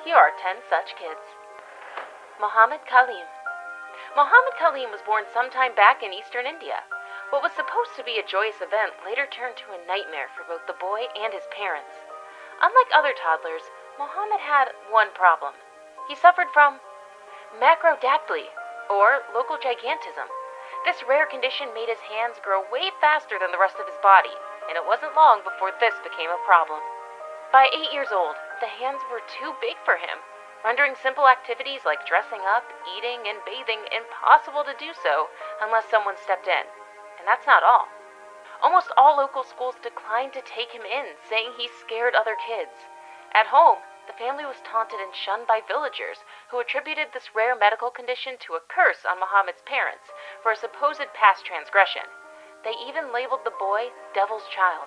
Here are 10 such kids. Muhammad Kaleem. Muhammad Kaleem was born sometime back in eastern India. What was supposed to be a joyous event later turned to a nightmare for both the boy and his parents. Unlike other toddlers, Muhammad had one problem. He suffered from macrodactyly, or local gigantism. This rare condition made his hands grow way faster than the rest of his body, and it wasn't long before this became a problem. By 8 years old, the hands were too big for him, rendering simple activities like dressing up, eating, and bathing impossible to do so unless someone stepped in. And that's not all. Almost all local schools declined to take him in, saying he scared other kids. At home, the family was taunted and shunned by villagers who attributed this rare medical condition to a curse on Muhammad's parents for a supposed past transgression. They even labeled the boy Devil's Child.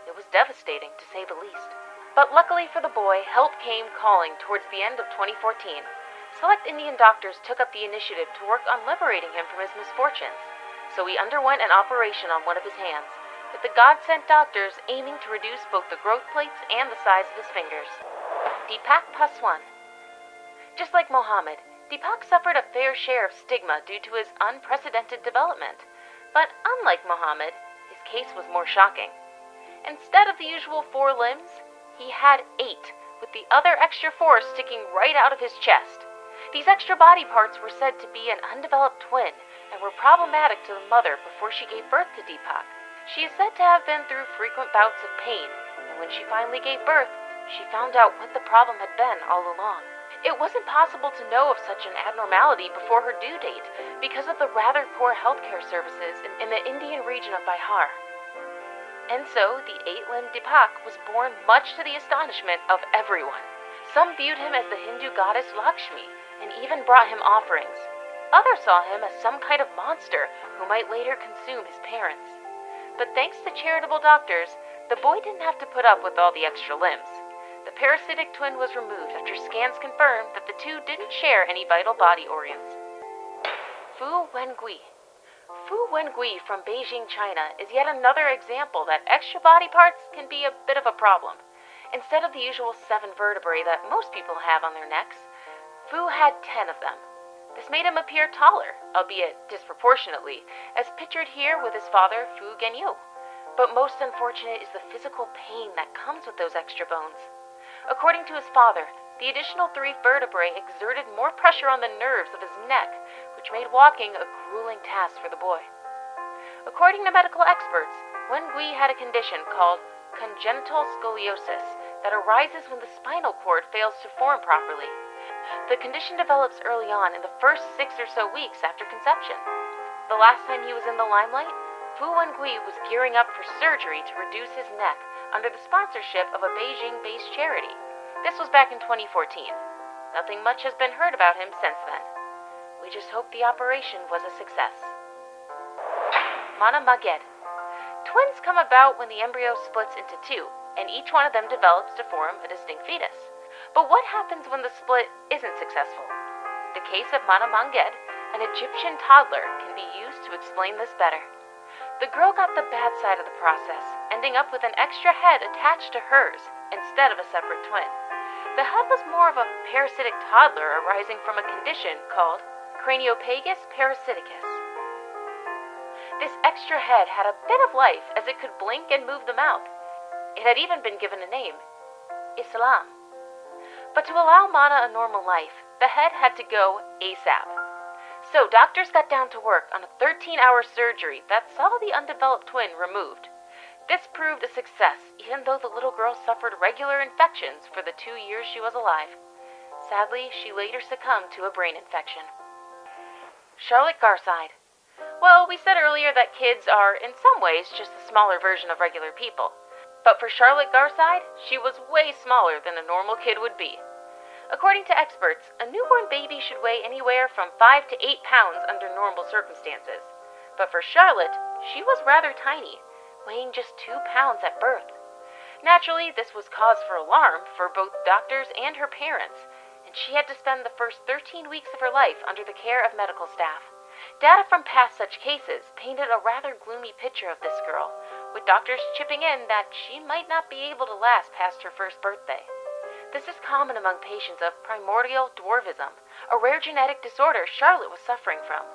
It was devastating, to say the least. But luckily for the boy, help came calling towards the end of 2014. Select Indian doctors took up the initiative to work on liberating him from his misfortunes. So he underwent an operation on one of his hands, with the God-sent doctors aiming to reduce both the growth plates and the size of his fingers. Deepak Paswan. Just like Muhammad, Deepak suffered a fair share of stigma due to his unprecedented development. But unlike Muhammad, his case was more shocking. Instead of the usual 4 limbs, he had 8, with the other extra 4 sticking right out of his chest. These extra body parts were said to be an undeveloped twin and were problematic to the mother before she gave birth to Deepak. She is said to have been through frequent bouts of pain, and when she finally gave birth, she found out what the problem had been all along. It wasn't possible to know of such an abnormality before her due date because of the rather poor healthcare services in the Indian region of Bihar. And so, the 8-limbed Deepak was born much to the astonishment of everyone. Some viewed him as the Hindu goddess Lakshmi, and even brought him offerings. Others saw him as some kind of monster who might later consume his parents. But thanks to charitable doctors, the boy didn't have to put up with all the extra limbs. The parasitic twin was removed after scans confirmed that the two didn't share any vital body organs. Fu Wengui. Fu Wengui from Beijing, China is yet another example that extra body parts can be a bit of a problem. Instead of the usual 7 vertebrae that most people have on their necks, Fu had 10 of them. This made him appear taller, albeit disproportionately, as pictured here with his father, Fu Genyu. But most unfortunate is the physical pain that comes with those extra bones. According to his father, the additional 3 vertebrae exerted more pressure on the nerves of his neck, which made walking a grueling task for the boy. According to medical experts, Wengui had a condition called congenital scoliosis that arises when the spinal cord fails to form properly. The condition develops early on in the first 6 or so weeks after conception. The last time he was in the limelight, Fu Wengui was gearing up for surgery to reduce his neck under the sponsorship of a Beijing-based charity. This was back in 2014. Nothing much has been heard about him since then. We just hope the operation was a success. Mana Maged. Twins come about when the embryo splits into 2, and each one of them develops to form a distinct fetus. But what happens when the split isn't successful? The case of Mana Maged, an Egyptian toddler, can be used to explain this better. The girl got the bad side of the process, ending up with an extra head attached to hers instead of a separate twin. The head was more of a parasitic toddler arising from a condition called Craniopagus parasiticus. This extra head had a bit of life as it could blink and move the mouth. It had even been given a name, Islam. But to allow Mana a normal life, the head had to go ASAP. So doctors got down to work on a 13-hour surgery that saw the undeveloped twin removed. This proved a success, even though the little girl suffered regular infections for the 2 years she was alive. Sadly, she later succumbed to a brain infection. Charlotte Garside. Well, we said earlier that kids are, in some ways, just a smaller version of regular people. But for Charlotte Garside, she was way smaller than a normal kid would be. According to experts, a newborn baby should weigh anywhere from 5 to 8 pounds under normal circumstances. But for Charlotte, she was rather tiny, weighing just 2 pounds at birth. Naturally, this was cause for alarm for both doctors and her parents, and she had to spend the first 13 weeks of her life under the care of medical staff. Data from past such cases painted a rather gloomy picture of this girl, with doctors chipping in that she might not be able to last past her first birthday. This is common among patients of primordial dwarfism, a rare genetic disorder Charlotte was suffering from.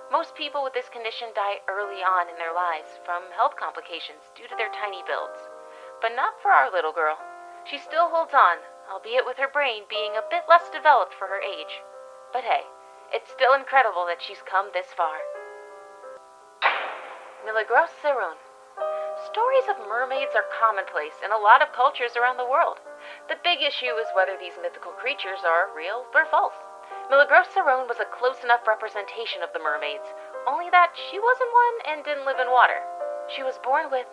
Most people with this condition die early on in their lives from health complications due to their tiny builds. But not for our little girl. She still holds on, albeit with her brain being a bit less developed for her age. But hey, it's still incredible that she's come this far. Milagros Cerrone. Stories of mermaids are commonplace in a lot of cultures around the world. The big issue is whether these mythical creatures are real or false. Milagros Cerrone was a close enough representation of the mermaids, only that she wasn't one and didn't live in water. She was born with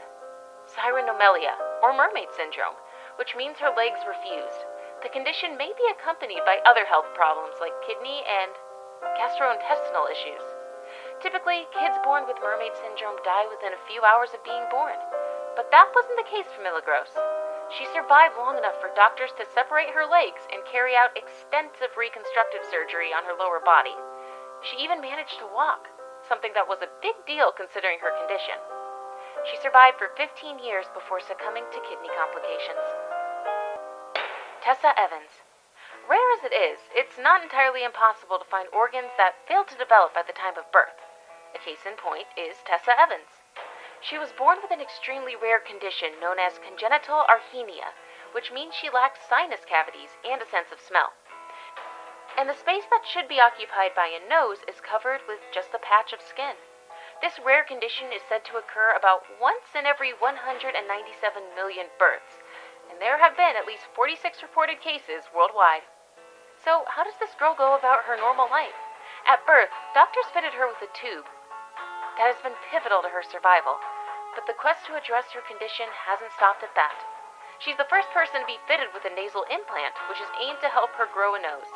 Cyrenomelia, or mermaid syndrome, which means her legs were fused. The condition may be accompanied by other health problems like kidney and gastrointestinal issues. Typically, kids born with mermaid syndrome die within a few hours of being born, but that wasn't the case for Milagros. She survived long enough for doctors to separate her legs and carry out extensive reconstructive surgery on her lower body. She even managed to walk, something that was a big deal considering her condition. She survived for 15 years before succumbing to kidney complications. Tessa Evans. Rare as it is, it's not entirely impossible to find organs that failed to develop at the time of birth. A case in point is Tessa Evans. She was born with an extremely rare condition known as congenital arrhythmia, which means she lacks sinus cavities and a sense of smell. And the space that should be occupied by a nose is covered with just a patch of skin. This rare condition is said to occur about once in every 197 million births, and there have been at least 46 reported cases worldwide. So, how does this girl go about her normal life? At birth, doctors fitted her with a tube that has been pivotal to her survival, but the quest to address her condition hasn't stopped at that. She's the first person to be fitted with a nasal implant, which is aimed to help her grow a nose.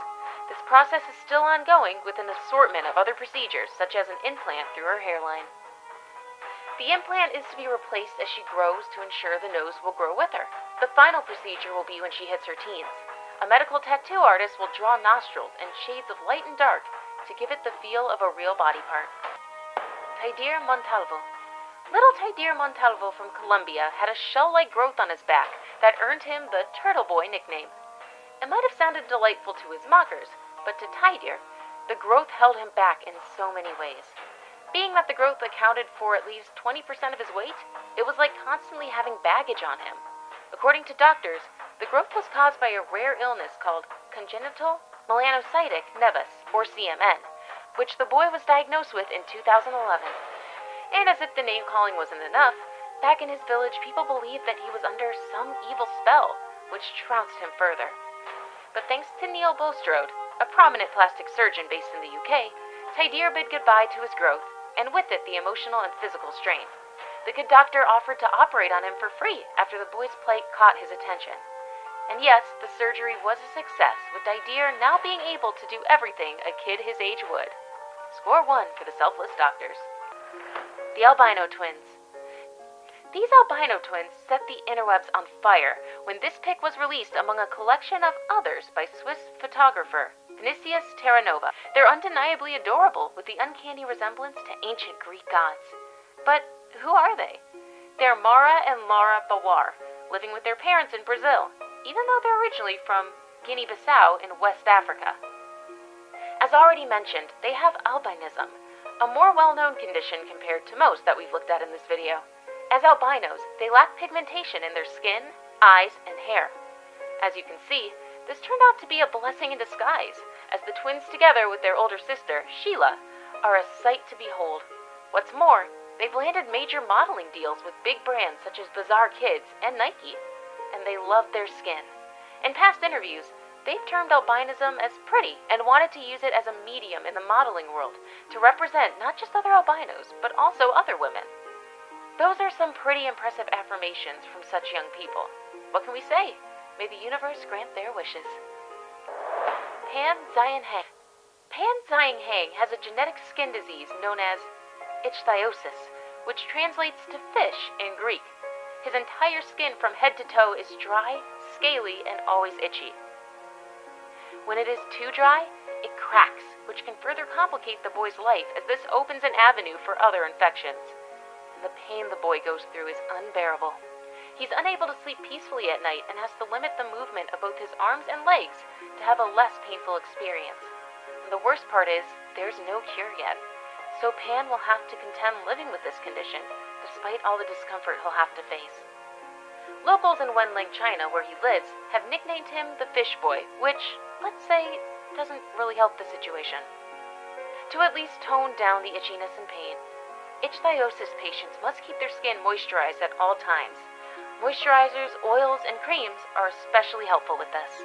This process is still ongoing with an assortment of other procedures, such as an implant through her hairline. The implant is to be replaced as she grows to ensure the nose will grow with her. The final procedure will be when she hits her teens. A medical tattoo artist will draw nostrils and shades of light and dark to give it the feel of a real body part. Taidir Montalvo. Little Taidir Montalvo from Colombia had a shell-like growth on his back that earned him the Turtle Boy nickname. It might have sounded delightful to his mockers, but to Taidir, the growth held him back in so many ways. Being that the growth accounted for at least 20% of his weight, it was like constantly having baggage on him. According to doctors, the growth was caused by a rare illness called congenital melanocytic nevus, or CMN, which the boy was diagnosed with in 2011. And as if the name-calling wasn't enough, back in his village people believed that he was under some evil spell, which trounced him further. But thanks to Neil Bulstrode, a prominent plastic surgeon based in the UK, Taidir bid goodbye to his growth, and with it the emotional and physical strain. The good doctor offered to operate on him for free after the boy's plight caught his attention. And yes, the surgery was a success, with Taidir now being able to do everything a kid his age would. Score 1 for the selfless doctors. The Albino Twins. These albino twins set the interwebs on fire when this pic was released among a collection of others by Swiss photographer Vinicius Terranova. They're undeniably adorable, with the uncanny resemblance to ancient Greek gods. But who are they? They're Mara and Laura Bawar, living with their parents in Brazil, even though they're originally from Guinea-Bissau in West Africa. As already mentioned, they have albinism, a more well-known condition compared to most that we've looked at in this video. As albinos, they lack pigmentation in their skin, eyes, and hair. As you can see, this turned out to be a blessing in disguise, as the twins together with their older sister, Sheila, are a sight to behold. What's more, they've landed major modeling deals with big brands such as Bazaar Kids and Nike, and they love their skin. In past interviews, they've termed albinism as pretty and wanted to use it as a medium in the modeling world to represent not just other albinos, but also other women. Those are some pretty impressive affirmations from such young people. What can we say? May the universe grant their wishes. Pan Zion Hang. Pan Zion Hang has a genetic skin disease known as ichthyosis, which translates to fish in Greek. His entire skin from head to toe is dry, scaly, and always itchy. When it is too dry, it cracks, which can further complicate the boy's life as this opens an avenue for other infections. And the pain the boy goes through is unbearable. He's unable to sleep peacefully at night and has to limit the movement of both his arms and legs to have a less painful experience. And the worst part is, there's no cure yet. So Pan will have to contend living with this condition, despite all the discomfort he'll have to face. Locals in Wenling, China, where he lives, have nicknamed him the Fish Boy, which, let's say, doesn't really help the situation. To at least tone down the itchiness and pain, ichthyosis patients must keep their skin moisturized at all times. Moisturizers, oils, and creams are especially helpful with this.